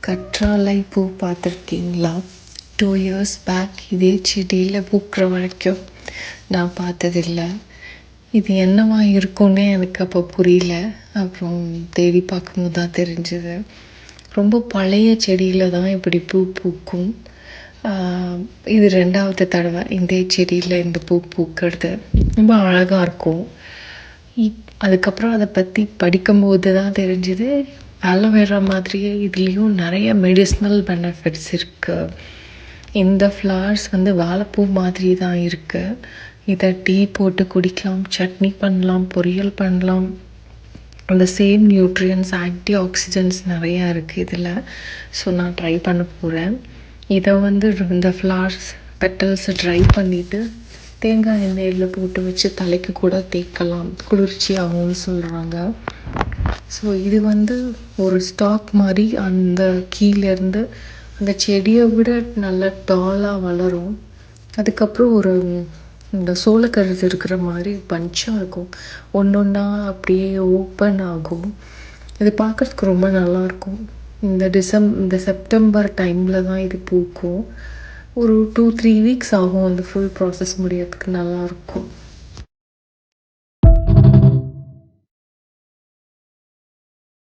கற்றாழை பூ பார்த்துருக்கீங்களா? 2 இயர்ஸ் பேக் இதே செடியில் பூக்கிற வரைக்கும் நான் பார்த்ததில்ல. இது என்னவா இருக்கும்னே எனக்கு அப்போ புரியல. அப்புறம் தேடி பார்க்கும்போது தான் தெரிஞ்சுது. ரொம்ப பழைய செடியில் தான் இப்படி பூ பூக்கும். இது 2வது தடவை இந்த செடியில் இந்த பூ பூக்கிறது. ரொம்ப அழகாக இருக்கும். அதுக்கப்புறம் அதை பற்றி படிக்கும்போது தான் தெரிஞ்சுது, அலோவேரா மாதிரியே இதுலேயும் நிறைய மெடிசினல் பெனிஃபிட்ஸ் இருக்குது. இந்த ஃப்ளவர்ஸ் வாழைப்பூ மாதிரி தான் இருக்குது. இதை டீ போட்டு குடிக்கலாம், சட்னி பண்ணலாம், பொரியல் பண்ணலாம். அந்த சேம் நியூட்ரியன்ஸ், ஆன்டி ஆக்சிடென்ட்ஸ் நிறையா இருக்குது இதில். ஸோ நான் ட்ரை பண்ண போகிறேன். இதை இந்த ஃப்ளவர்ஸ் பெட்டல்ஸை ட்ரை பண்ணிவிட்டு தேங்காய் எண்ணெயில் போட்டு வச்சு தலைக்கு கூட தேய்க்கலாம், குளிர்ச்சியாகும்னு சொல்கிறாங்க. ஸோ இது ஒரு ஸ்டாக் மாதிரி அந்த கீழேருந்து அந்த செடியை விட நல்லா டாலாக வளரும். அதுக்கப்புறம் இந்த சோளக்கருது இருக்கிற மாதிரி பஞ்சாக இருக்கும். ஒன்று ஒன்றா அப்படியே ஓப்பன் ஆகும். இது பார்க்குறதுக்கு ரொம்ப நல்லாயிருக்கும். இந்த செப்டம்பர் டைமில் தான் இது பூக்கும். ஒரு 2-3 வீக்ஸ் ஆகும் அந்த ஃபுல் ப்ராசஸ் முடியறதுக்கு. நல்லாயிருக்கும்.